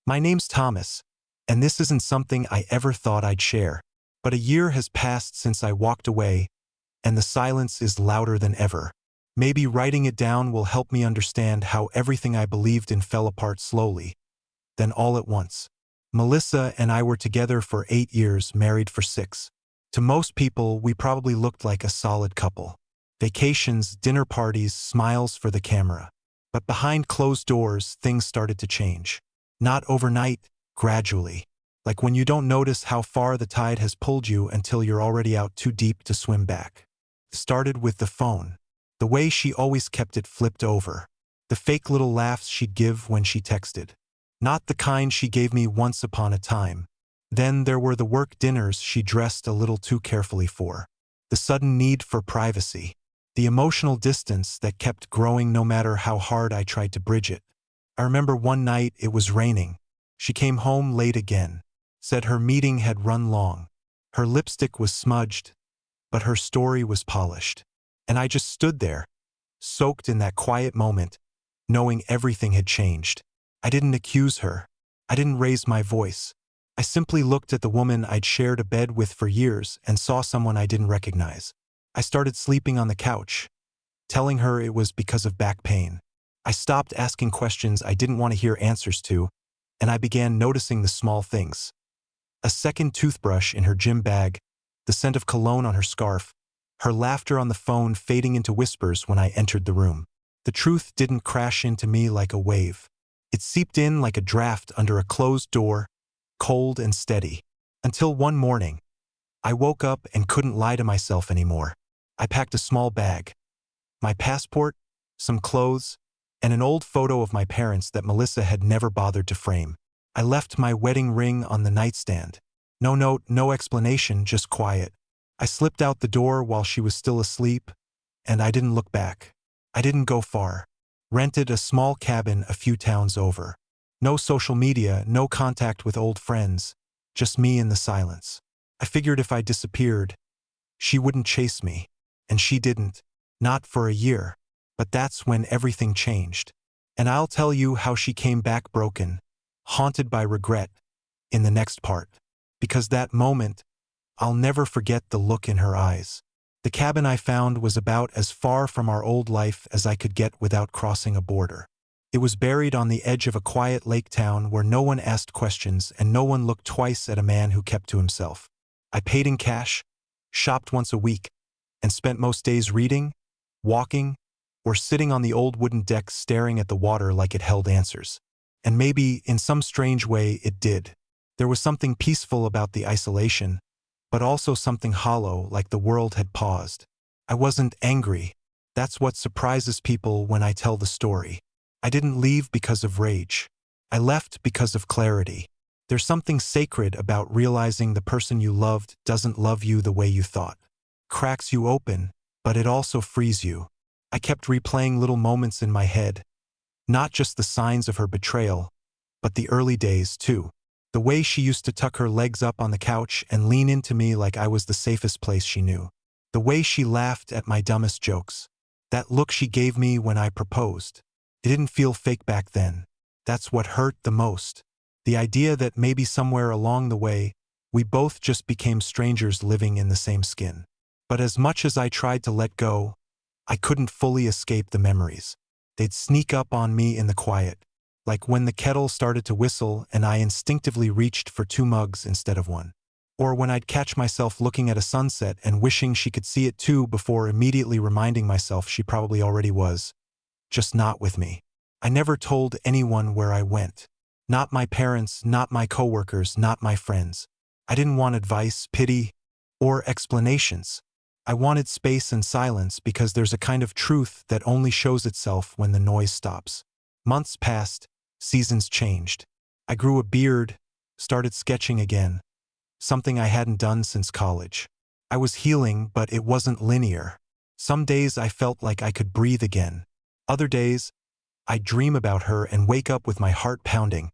My name's Thomas, and this isn't something I ever thought I'd share. But a year has passed since I walked away, and the silence is louder than ever. Maybe writing it down will help me understand how everything I believed in fell apart slowly, then all at once. Melissa and I were together for 8 years, married for 6. To most people, we probably looked like a solid couple. Vacations, dinner parties, smiles for the camera. But behind closed doors, things started to change. Not overnight, gradually. Like when you don't notice how far the tide has pulled you until you're already out too deep to swim back. It started with the phone. The way she always kept it flipped over. The fake little laughs she'd give when she texted. Not the kind she gave me once upon a time. Then there were the work dinners she dressed a little too carefully for. The sudden need for privacy. The emotional distance that kept growing no matter how hard I tried to bridge it. I remember one night it was raining. She came home late again. Said her meeting had run long. Her lipstick was smudged, but her story was polished. And I just stood there, soaked in that quiet moment, knowing everything had changed. I didn't accuse her. I didn't raise my voice. I simply looked at the woman I'd shared a bed with for years and saw someone I didn't recognize. I started sleeping on the couch, telling her it was because of back pain. I stopped asking questions I didn't want to hear answers to, and I began noticing the small things. A second toothbrush in her gym bag, the scent of cologne on her scarf, her laughter on the phone fading into whispers when I entered the room. The truth didn't crash into me like a wave. It seeped in like a draft under a closed door, cold and steady. Until one morning, I woke up and couldn't lie to myself anymore. I packed a small bag. My passport, some clothes, and an old photo of my parents that Melissa had never bothered to frame. I left my wedding ring on the nightstand. No note, no explanation, just quiet. I slipped out the door while she was still asleep, and I didn't look back. I didn't go far. Rented a small cabin a few towns over. No social media, no contact with old friends, just me in the silence. I figured if I disappeared, she wouldn't chase me. And she didn't. Not for a year. But that's when everything changed. And I'll tell you how she came back broken, haunted by regret, in the next part. Because that moment, I'll never forget the look in her eyes. The cabin I found was about as far from our old life as I could get without crossing a border. It was buried on the edge of a quiet lake town where no one asked questions and no one looked twice at a man who kept to himself. I paid in cash, shopped once a week, and spent most days reading, walking, or sitting on the old wooden deck staring at the water like it held answers. And maybe, in some strange way, it did. There was something peaceful about the isolation, but also something hollow, like the world had paused. I wasn't angry. That's what surprises people when I tell the story. I didn't leave because of rage. I left because of clarity. There's something sacred about realizing the person you loved doesn't love you the way you thought. Cracks you open, but it also frees you. I kept replaying little moments in my head. Not just the signs of her betrayal, but the early days, too. The way she used to tuck her legs up on the couch and lean into me like I was the safest place she knew. The way she laughed at my dumbest jokes. That look she gave me when I proposed. It didn't feel fake back then. That's what hurt the most. The idea that maybe somewhere along the way, we both just became strangers living in the same skin. But as much as I tried to let go, I couldn't fully escape the memories. They'd sneak up on me in the quiet. Like when the kettle started to whistle and I instinctively reached for 2 mugs instead of 1. Or when I'd catch myself looking at a sunset and wishing she could see it too before immediately reminding myself she probably already was. Just not with me. I never told anyone where I went. Not my parents, not my coworkers, not my friends. I didn't want advice, pity, or explanations. I wanted space and silence because there's a kind of truth that only shows itself when the noise stops. Months passed. Seasons changed. I grew a beard, started sketching again, something I hadn't done since college. I was healing, but it wasn't linear. Some days I felt like I could breathe again. Other days, I'd dream about her and wake up with my heart pounding,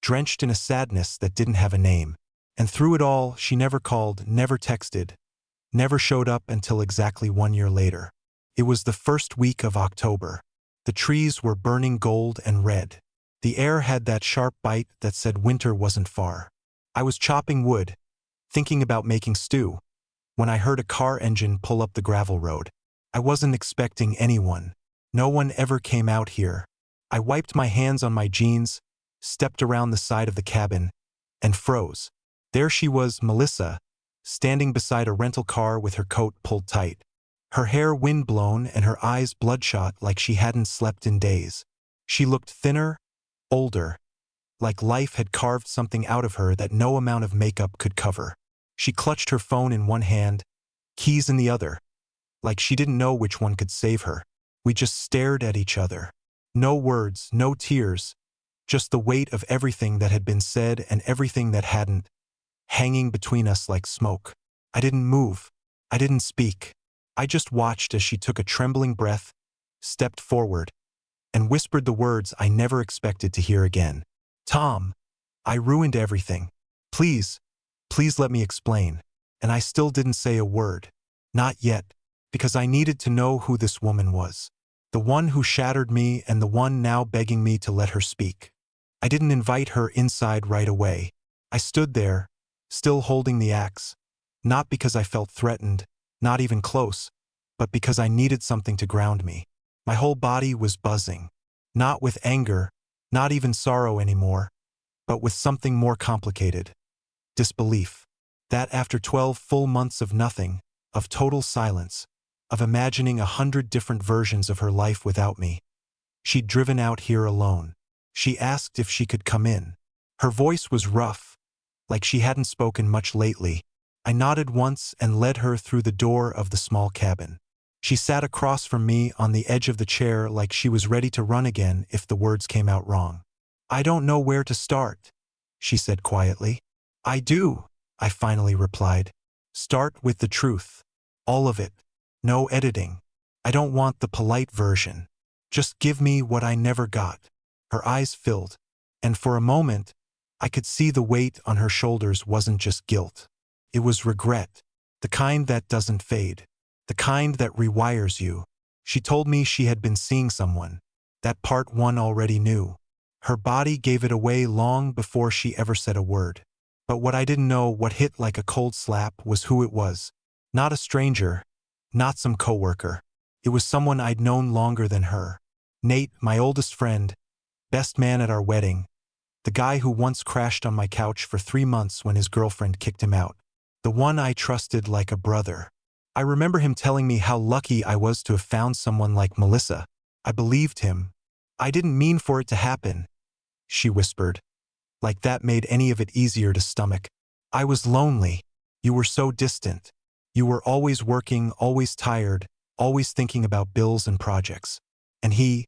drenched in a sadness that didn't have a name. And through it all, she never called, never texted, never showed up until exactly 1 year later. It was the first week of October. The trees were burning gold and red. The air had that sharp bite that said winter wasn't far. I was chopping wood, thinking about making stew, when I heard a car engine pull up the gravel road. I wasn't expecting anyone. No one ever came out here. I wiped my hands on my jeans, stepped around the side of the cabin, and froze. There she was, Melissa, standing beside a rental car with her coat pulled tight. Her hair wind-blown and her eyes bloodshot like she hadn't slept in days. She looked thinner, older, like life had carved something out of her that no amount of makeup could cover. She clutched her phone in one hand, keys in the other, like she didn't know which one could save her. We just stared at each other. No words, no tears, just the weight of everything that had been said and everything that hadn't, hanging between us like smoke. I didn't move. I didn't speak. I just watched as she took a trembling breath, stepped forward, and whispered the words I never expected to hear again. Tom, I ruined everything. Please, please let me explain. And I still didn't say a word. Not yet, because I needed to know who this woman was. The one who shattered me and the one now begging me to let her speak. I didn't invite her inside right away. I stood there, still holding the axe, not because I felt threatened, not even close, but because I needed something to ground me. My whole body was buzzing, not with anger, not even sorrow anymore, but with something more complicated. Disbelief. That after 12 full months of nothing, of total silence, of imagining 100 different versions of her life without me, she'd driven out here alone. She asked if she could come in. Her voice was rough, like she hadn't spoken much lately. I nodded once and led her through the door of the small cabin. She sat across from me on the edge of the chair like she was ready to run again if the words came out wrong. I don't know where to start, she said quietly. I do, I finally replied. Start with the truth. All of it. No editing. I don't want the polite version. Just give me what I never got. Her eyes filled, and for a moment, I could see the weight on her shoulders wasn't just guilt. It was regret, the kind that doesn't fade, the kind that rewires you. She told me she had been seeing someone. That part one already knew. Her body gave it away long before she ever said a word. But what I didn't know, what hit like a cold slap, was who it was. Not a stranger, not some coworker. It was someone I'd known longer than her. Nate, my oldest friend, best man at our wedding, the guy who once crashed on my couch for 3 months when his girlfriend kicked him out. The one I trusted like a brother. I remember him telling me how lucky I was to have found someone like Melissa. I believed him. I didn't mean for it to happen, she whispered, like that made any of it easier to stomach. I was lonely. You were so distant. You were always working, always tired, always thinking about bills and projects. And he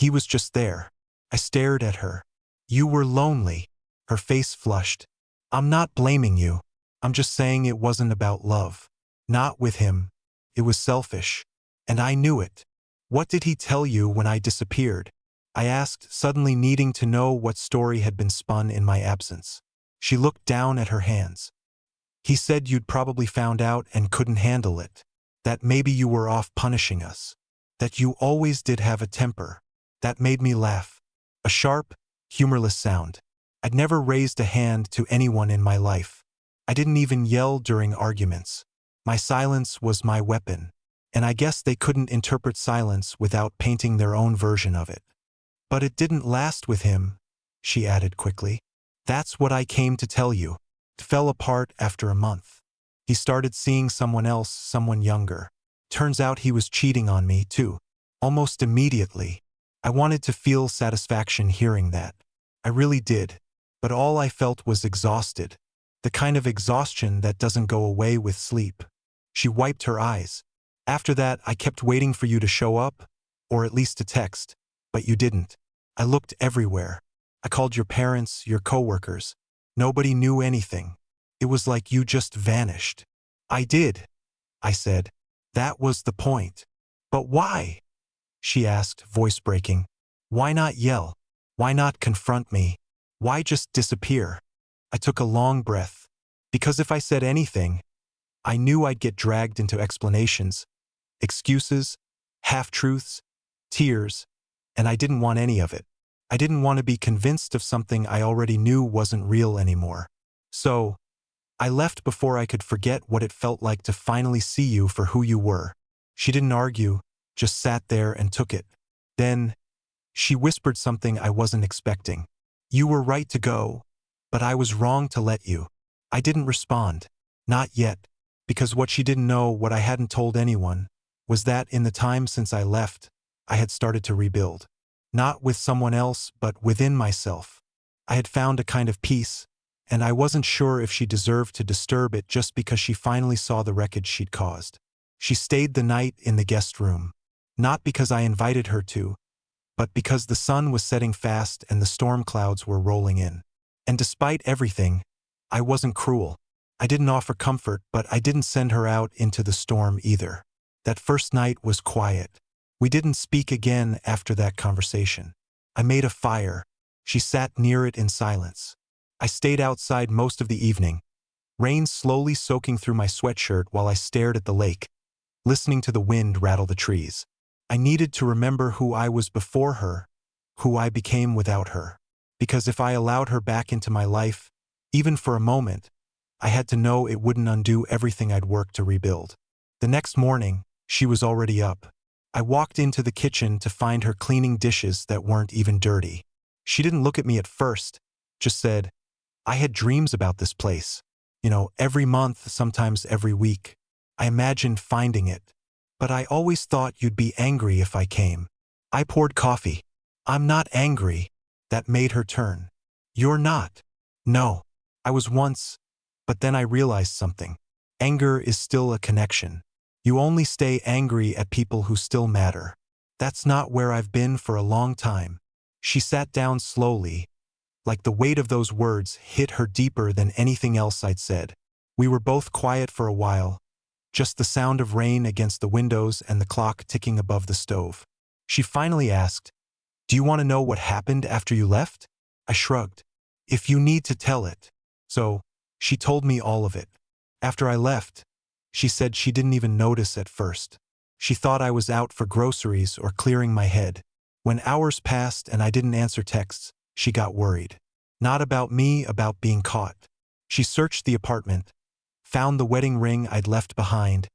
was just there. I stared at her. You were lonely. Her face flushed. I'm not blaming you. I'm just saying it wasn't about love. Not with him. It was selfish. And I knew it. What did he tell you when I disappeared? I asked, suddenly needing to know what story had been spun in my absence. She looked down at her hands. He said you'd probably found out and couldn't handle it. That maybe you were off punishing us. That you always did have a temper. That made me laugh. A sharp, humorless sound. I'd never raised a hand to anyone in my life. I didn't even yell during arguments. My silence was my weapon. And I guess they couldn't interpret silence without painting their own version of it. But it didn't last with him, she added quickly. That's what I came to tell you. It fell apart after a month. He started seeing someone else, someone younger. Turns out he was cheating on me, too. Almost immediately. I wanted to feel satisfaction hearing that. I really did. But all I felt was exhausted. The kind of exhaustion that doesn't go away with sleep. She wiped her eyes. After that, I kept waiting for you to show up, or at least to text, but you didn't. I looked everywhere. I called your parents, your coworkers. Nobody knew anything. It was like you just vanished. I did, I said. That was the point. But why? She asked, voice breaking. Why not yell? Why not confront me? Why just disappear? I took a long breath. Because if I said anything, I knew I'd get dragged into explanations, excuses, half-truths, tears, and I didn't want any of it. I didn't want to be convinced of something I already knew wasn't real anymore. So, I left before I could forget what it felt like to finally see you for who you were. She didn't argue, just sat there and took it. Then, she whispered something I wasn't expecting. You were right to go, but I was wrong to let you. I didn't respond. Not yet, because what she didn't know, what I hadn't told anyone, was that in the time since I left, I had started to rebuild. Not with someone else, but within myself. I had found a kind of peace, and I wasn't sure if she deserved to disturb it just because she finally saw the wreckage she'd caused. She stayed the night in the guest room. Not because I invited her to, but because the sun was setting fast and the storm clouds were rolling in. And despite everything, I wasn't cruel. I didn't offer comfort, but I didn't send her out into the storm either. That first night was quiet. We didn't speak again after that conversation. I made a fire. She sat near it in silence. I stayed outside most of the evening, rain slowly soaking through my sweatshirt while I stared at the lake, listening to the wind rattle the trees. I needed to remember who I was before her, who I became without her. Because if I allowed her back into my life, even for a moment, I had to know it wouldn't undo everything I'd worked to rebuild. The next morning, she was already up. I walked into the kitchen to find her cleaning dishes that weren't even dirty. She didn't look at me at first, just said, I had dreams about this place. Every month, sometimes every week. I imagined finding it. But I always thought you'd be angry if I came. I poured coffee. I'm not angry. That made her turn. You're not. No. I was once, but then I realized something. Anger is still a connection. You only stay angry at people who still matter. That's not where I've been for a long time. She sat down slowly, like the weight of those words hit her deeper than anything else I'd said. We were both quiet for a while, just the sound of rain against the windows and the clock ticking above the stove. She finally asked, Do you want to know what happened after you left? I shrugged. If you need to tell it. So, she told me all of it. After I left, she said she didn't even notice at first. She thought I was out for groceries or clearing my head. When hours passed and I didn't answer texts, she got worried. Not about me, about being caught. She searched the apartment, found the wedding ring I'd left behind,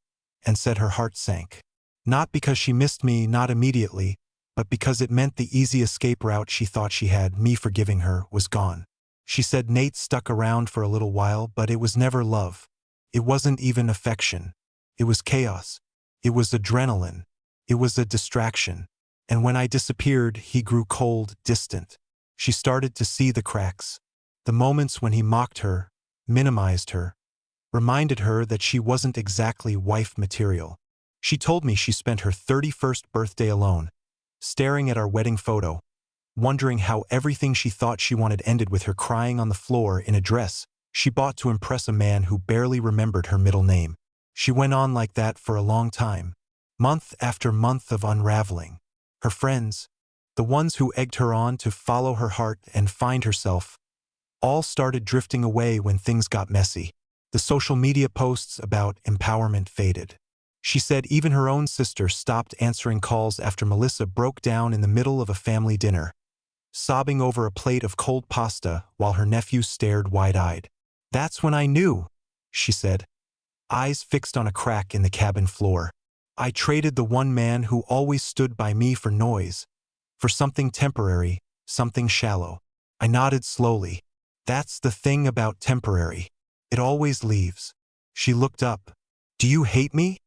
and said her heart sank. Not because she missed me, not immediately, but because it meant the easy escape route she thought she had, me forgiving her, was gone. She said Nate stuck around for a little while, but it was never love. It wasn't even affection. It was chaos. It was adrenaline. It was a distraction. And when I disappeared, he grew cold, distant. She started to see the cracks. The moments when he mocked her, minimized her, reminded her that she wasn't exactly wife material. She told me she spent her 31st birthday alone, staring at our wedding photo, wondering how everything she thought she wanted ended with her crying on the floor in a dress she bought to impress a man who barely remembered her middle name. She went on like that for a long time, month after month of unraveling. Her friends, the ones who egged her on to follow her heart and find herself, all started drifting away when things got messy. The social media posts about empowerment faded. She said even her own sister stopped answering calls after Melissa broke down in the middle of a family dinner, sobbing over a plate of cold pasta while her nephew stared wide-eyed. That's when I knew, she said, eyes fixed on a crack in the cabin floor. I traded the one man who always stood by me for noise, for something temporary, something shallow. I nodded slowly. That's the thing about temporary. It always leaves. She looked up. Do you hate me?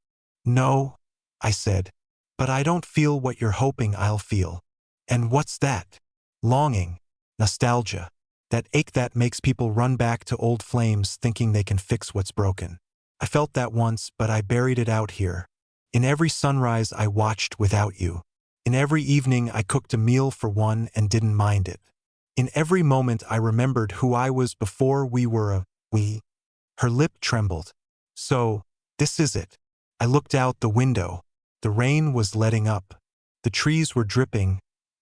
No, I said. But I don't feel what you're hoping I'll feel. And what's that? Longing. Nostalgia. That ache that makes people run back to old flames thinking they can fix what's broken. I felt that once, but I buried it out here. In every sunrise I watched without you. In every evening I cooked a meal for one and didn't mind it. In every moment I remembered who I was before we were a we. Her lip trembled. So, this is it. I looked out the window. The rain was letting up. The trees were dripping,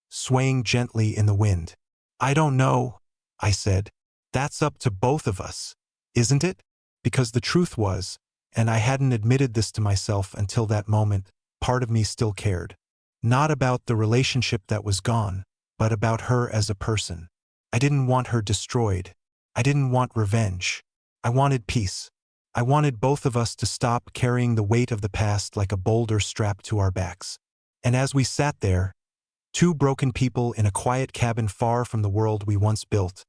swaying gently in the wind. I don't know, I said. That's up to both of us, isn't it? Because the truth was, and I hadn't admitted this to myself until that moment, part of me still cared. Not about the relationship that was gone, but about her as a person. I didn't want her destroyed. I didn't want revenge. I wanted peace. I wanted both of us to stop carrying the weight of the past like a boulder strapped to our backs. And as we sat there, two broken people in a quiet cabin far from the world we once built,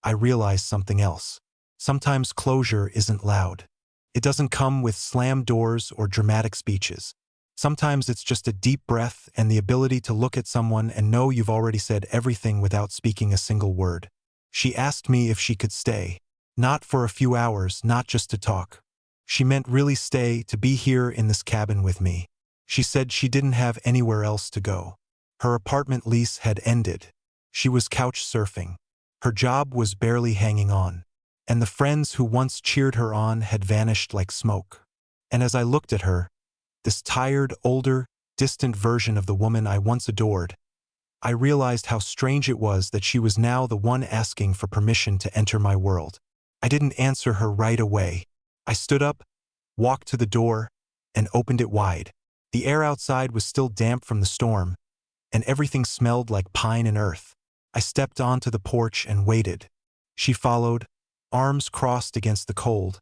I realized something else. Sometimes closure isn't loud. It doesn't come with slammed doors or dramatic speeches. Sometimes it's just a deep breath and the ability to look at someone and know you've already said everything without speaking a single word. She asked me if she could stay. Not for a few hours, not just to talk. She meant really stay, to be here in this cabin with me. She said she didn't have anywhere else to go. Her apartment lease had ended. She was couch surfing. Her job was barely hanging on. And the friends who once cheered her on had vanished like smoke. And as I looked at her, this tired, older, distant version of the woman I once adored, I realized how strange it was that she was now the one asking for permission to enter my world. I didn't answer her right away. I stood up, walked to the door, and opened it wide. The air outside was still damp from the storm, and everything smelled like pine and earth. I stepped onto the porch and waited. She followed, arms crossed against the cold,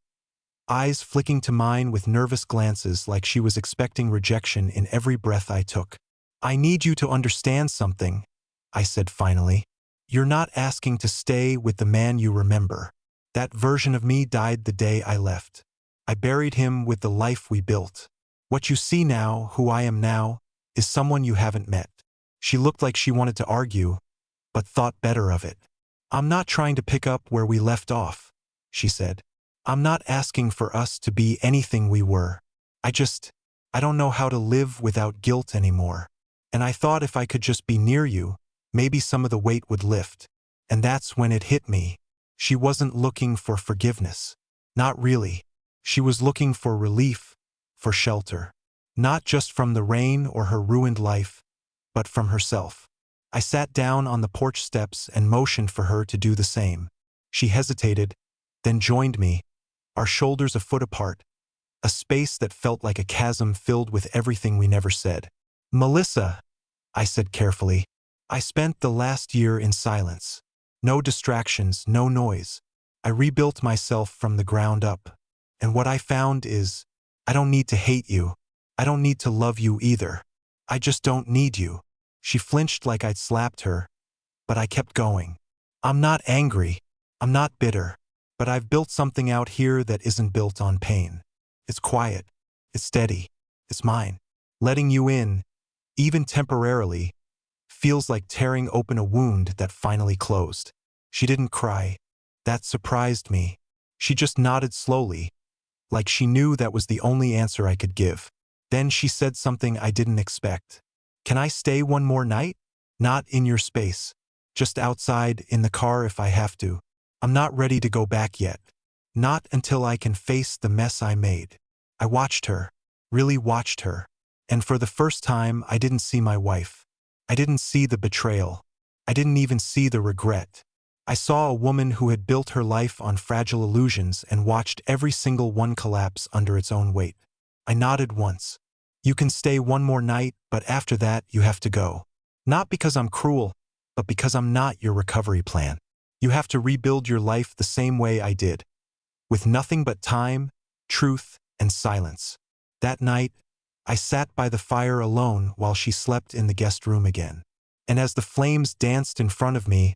eyes flicking to mine with nervous glances like she was expecting rejection in every breath I took. "I need you to understand something," I said finally. "You're not asking to stay with the man you remember. That version of me died the day I left. I buried him with the life we built. What you see now, who I am now, is someone you haven't met." She looked like she wanted to argue, but thought better of it. "I'm not trying to pick up where we left off," she said. "I'm not asking for us to be anything we were. I don't know how to live without guilt anymore. And I thought if I could just be near you, maybe some of the weight would lift." And that's when it hit me. She wasn't looking for forgiveness. Not really. She was looking for relief, for shelter. Not just from the rain or her ruined life, but from herself. I sat down on the porch steps and motioned for her to do the same. She hesitated, then joined me, our shoulders a foot apart, a space that felt like a chasm filled with everything we never said. "Melissa," I said carefully, "I spent the last year in silence. No distractions, no noise. I rebuilt myself from the ground up. And what I found is, I don't need to hate you. I don't need to love you either. I just don't need you." She flinched like I'd slapped her, but I kept going. "I'm not angry. I'm not bitter. But I've built something out here that isn't built on pain. It's quiet. It's steady. It's mine. Letting you in, even temporarily, feels like tearing open a wound that finally closed." She didn't cry. That surprised me. She just nodded slowly, like she knew that was the only answer I could give. Then she said something I didn't expect. "Can I stay one more night? Not in your space. Just outside, in the car if I have to. I'm not ready to go back yet. Not until I can face the mess I made." I watched her, really watched her. And for the first time, I didn't see my wife. I didn't see the betrayal. I didn't even see the regret. I saw a woman who had built her life on fragile illusions and watched every single one collapse under its own weight. I nodded once. "You can stay one more night, but after that you have to go. Not because I'm cruel, but because I'm not your recovery plan. You have to rebuild your life the same way I did. With nothing but time, truth, and silence." That night, I sat by the fire alone while she slept in the guest room again. And as the flames danced in front of me,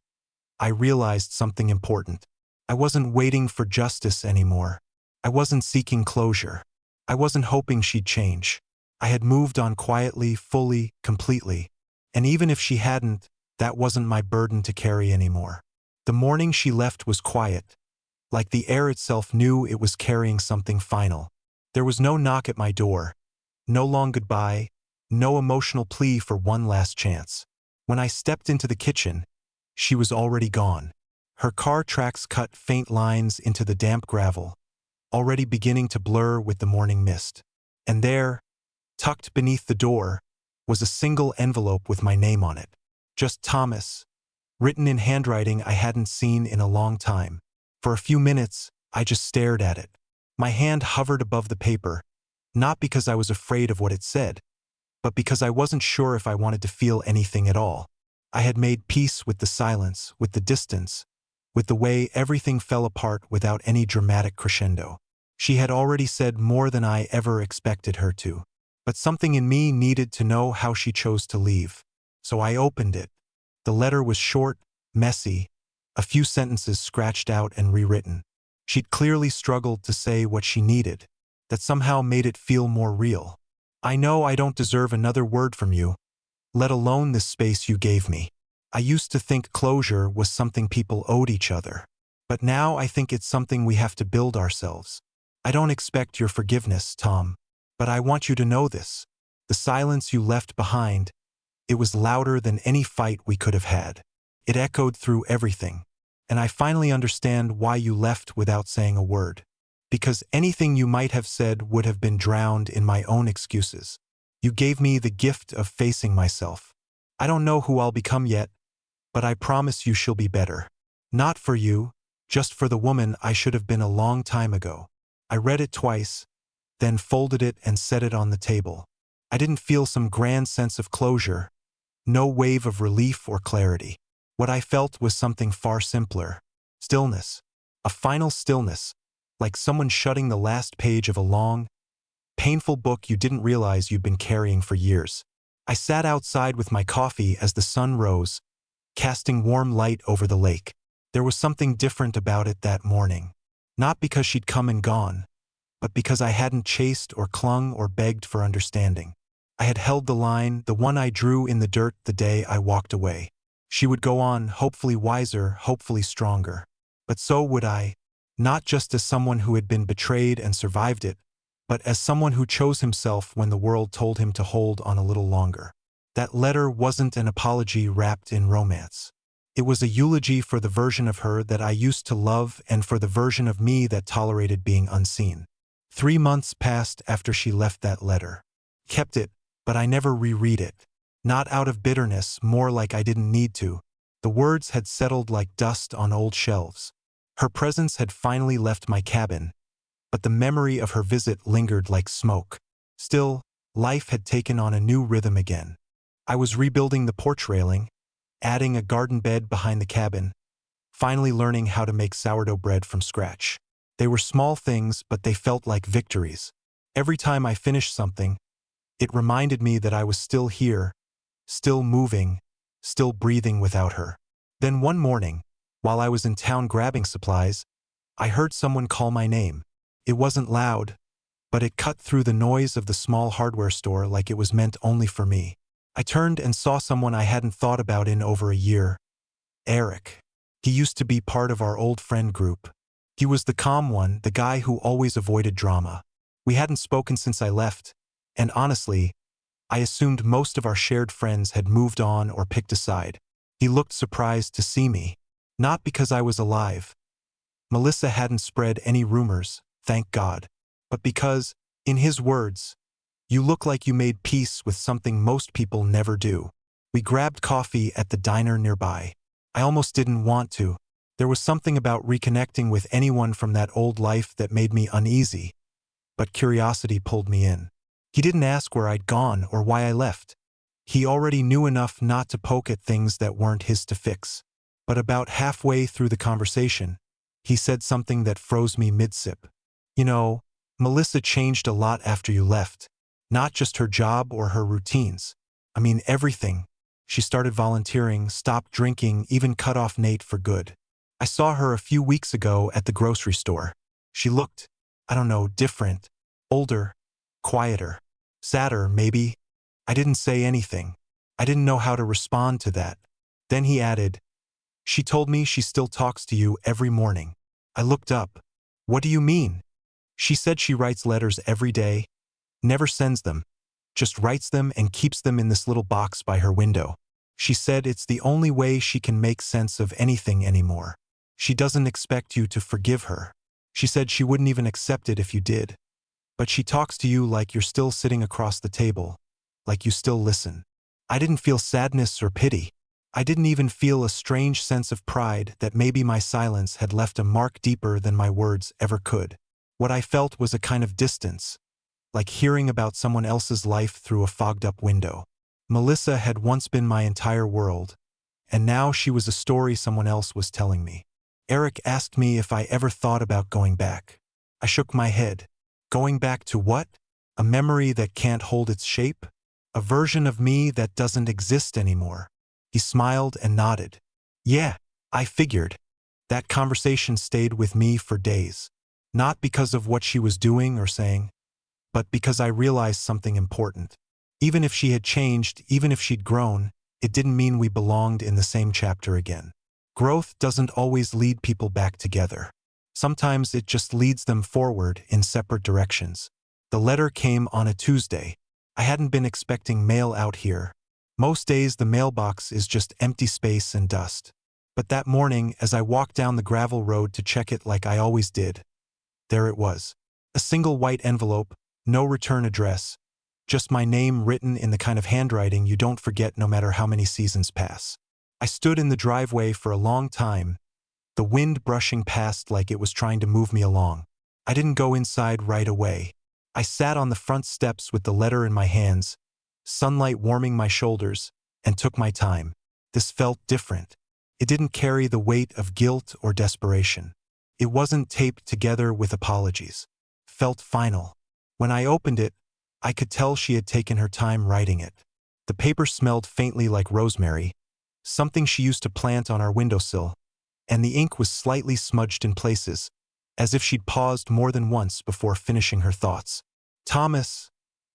I realized something important. I wasn't waiting for justice anymore. I wasn't seeking closure. I wasn't hoping she'd change. I had moved on quietly, fully, completely. And even if she hadn't, that wasn't my burden to carry anymore. The morning she left was quiet, like the air itself knew it was carrying something final. There was no knock at my door. No long goodbye, no emotional plea for one last chance. When I stepped into the kitchen, she was already gone. Her car tracks cut faint lines into the damp gravel, already beginning to blur with the morning mist. And there, tucked beneath the door, was a single envelope with my name on it. Just Thomas, written in handwriting I hadn't seen in a long time. For a few minutes, I just stared at it. My hand hovered above the paper, not because I was afraid of what it said, but because I wasn't sure if I wanted to feel anything at all. I had made peace with the silence, with the distance, with the way everything fell apart without any dramatic crescendo. She had already said more than I ever expected her to. But something in me needed to know how she chose to leave. So I opened it. The letter was short, messy, a few sentences scratched out and rewritten. She'd clearly struggled to say what she needed. That somehow made it feel more real. I know I don't deserve another word from you, let alone this space you gave me. I used to think closure was something people owed each other. But now I think it's something we have to build ourselves. I don't expect your forgiveness, Tom. But I want you to know this. The silence you left behind, it was louder than any fight we could have had. It echoed through everything. And I finally understand why you left without saying a word. Because anything you might have said would have been drowned in my own excuses. You gave me the gift of facing myself. I don't know who I'll become yet, but I promise you she'll be better. Not for you, just for the woman I should have been a long time ago. I read it twice, then folded it and set it on the table. I didn't feel some grand sense of closure, no wave of relief or clarity. What I felt was something far simpler. Stillness. A final stillness, like someone shutting the last page of a long, painful book you didn't realize you'd been carrying for years. I sat outside with my coffee as the sun rose, casting warm light over the lake. There was something different about it that morning. Not because she'd come and gone, but because I hadn't chased or clung or begged for understanding. I had held the line, the one I drew in the dirt the day I walked away. She would go on, hopefully wiser, hopefully stronger. But so would I, not just as someone who had been betrayed and survived it, but as someone who chose himself when the world told him to hold on a little longer. That letter wasn't an apology wrapped in romance. It was a eulogy for the version of her that I used to love and for the version of me that tolerated being unseen. 3 months passed after she left that letter. Kept it, but I never reread it. Not out of bitterness, more like I didn't need to. The words had settled like dust on old shelves. Her presence had finally left my cabin, but the memory of her visit lingered like smoke. Still, life had taken on a new rhythm again. I was rebuilding the porch railing, adding a garden bed behind the cabin, finally learning how to make sourdough bread from scratch. They were small things, but they felt like victories. Every time I finished something, it reminded me that I was still here, still moving, still breathing without her. Then one morning, while I was in town grabbing supplies, I heard someone call my name. It wasn't loud, but it cut through the noise of the small hardware store like it was meant only for me. I turned and saw someone I hadn't thought about in over a year. Eric. He used to be part of our old friend group. He was the calm one, the guy who always avoided drama. We hadn't spoken since I left, and honestly, I assumed most of our shared friends had moved on or picked a side. He looked surprised to see me. Not because I was alive. Melissa hadn't spread any rumors, thank God. But because, in his words, you look like you made peace with something most people never do. We grabbed coffee at the diner nearby. I almost didn't want to. There was something about reconnecting with anyone from that old life that made me uneasy. But curiosity pulled me in. He didn't ask where I'd gone or why I left. He already knew enough not to poke at things that weren't his to fix. But about halfway through the conversation, he said something that froze me mid-sip. You know, Melissa changed a lot after you left. Not just her job or her routines. I mean everything. She started volunteering, stopped drinking, even cut off Nate for good. I saw her a few weeks ago at the grocery store. She looked, I don't know, different. Older. Quieter. Sadder, maybe. I didn't say anything. I didn't know how to respond to that. Then he added, she told me she still talks to you every morning. I looked up. What do you mean? She said she writes letters every day, never sends them, just writes them and keeps them in this little box by her window. She said it's the only way she can make sense of anything anymore. She doesn't expect you to forgive her. She said she wouldn't even accept it if you did. But she talks to you like you're still sitting across the table, like you still listen. I didn't feel sadness or pity. I didn't even feel a strange sense of pride that maybe my silence had left a mark deeper than my words ever could. What I felt was a kind of distance, like hearing about someone else's life through a fogged-up window. Melissa had once been my entire world, and now she was a story someone else was telling me. Eric asked me if I ever thought about going back. I shook my head. Going back to what? A memory that can't hold its shape? A version of me that doesn't exist anymore. He smiled and nodded. Yeah, I figured. That conversation stayed with me for days. Not because of what she was doing or saying, but because I realized something important. Even if she had changed, even if she'd grown, it didn't mean we belonged in the same chapter again. Growth doesn't always lead people back together. Sometimes it just leads them forward in separate directions. The letter came on a Tuesday. I hadn't been expecting mail out here. Most days the mailbox is just empty space and dust. But that morning, as I walked down the gravel road to check it like I always did, there it was. A single white envelope, no return address, just my name written in the kind of handwriting you don't forget no matter how many seasons pass. I stood in the driveway for a long time, the wind brushing past like it was trying to move me along. I didn't go inside right away. I sat on the front steps with the letter in my hands, sunlight warming my shoulders, and took my time. This felt different. It didn't carry the weight of guilt or desperation. It wasn't taped together with apologies. Felt final. When I opened it, I could tell she had taken her time writing it. The paper smelled faintly like rosemary, something she used to plant on our windowsill, and the ink was slightly smudged in places, as if she'd paused more than once before finishing her thoughts. Thomas,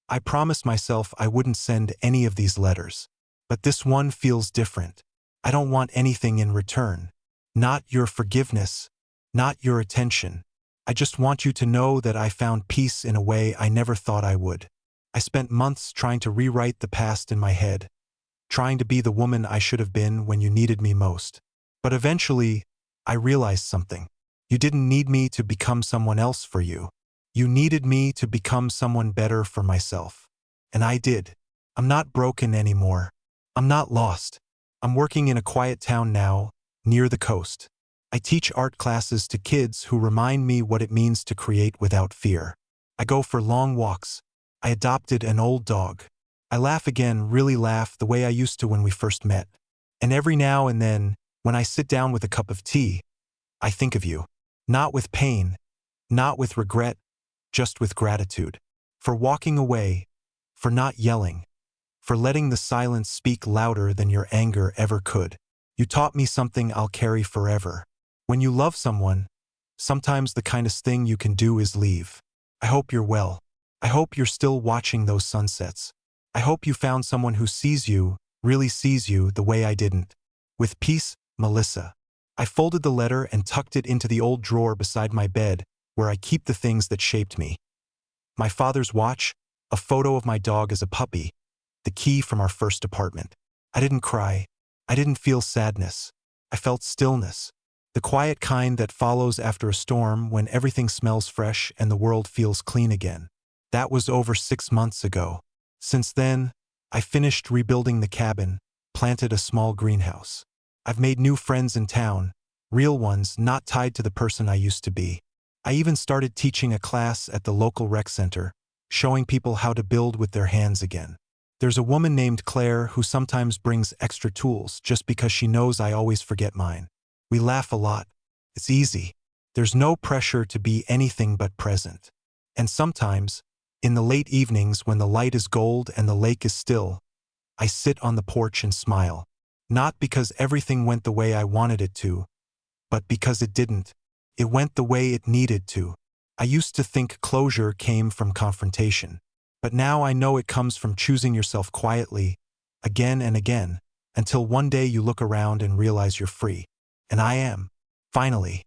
I promised myself I wouldn't send any of these letters. But this one feels different. I don't want anything in return. Not your forgiveness, not your attention. I just want you to know that I found peace in a way I never thought I would. I spent months trying to rewrite the past in my head, trying to be the woman I should have been when you needed me most. But eventually, I realized something. You didn't need me to become someone else for you. You needed me to become someone better for myself. And I did. I'm not broken anymore. I'm not lost. I'm working in a quiet town now, near the coast. I teach art classes to kids who remind me what it means to create without fear. I go for long walks. I adopted an old dog. I laugh again, really laugh the way I used to when we first met. And every now and then, when I sit down with a cup of tea, I think of you. Not with pain, not with regret, just with gratitude. For walking away, for not yelling, for letting the silence speak louder than your anger ever could. You taught me something I'll carry forever. When you love someone, sometimes the kindest thing you can do is leave. I hope you're well. I hope you're still watching those sunsets. I hope you found someone who sees you, really sees you the way I didn't. With peace, Melissa. I folded the letter and tucked it into the old drawer beside my bed, where I keep the things that shaped me. My father's watch, a photo of my dog as a puppy, the key from our first apartment. I didn't cry. I didn't feel sadness. I felt stillness. The quiet kind that follows after a storm when everything smells fresh and the world feels clean again. That was over 6 months ago. Since then, I finished rebuilding the cabin, planted a small greenhouse. I've made new friends in town, real ones not tied to the person I used to be. I even started teaching a class at the local rec center, showing people how to build with their hands again. There's a woman named Claire who sometimes brings extra tools just because she knows I always forget mine. We laugh a lot. It's easy. There's no pressure to be anything but present. And sometimes, in the late evenings when the light is gold and the lake is still, I sit on the porch and smile. Not because everything went the way I wanted it to, but because it didn't. It went the way it needed to. I used to think closure came from confrontation. But now I know it comes from choosing yourself quietly, again and again, until one day you look around and realize you're free. And I am. Finally.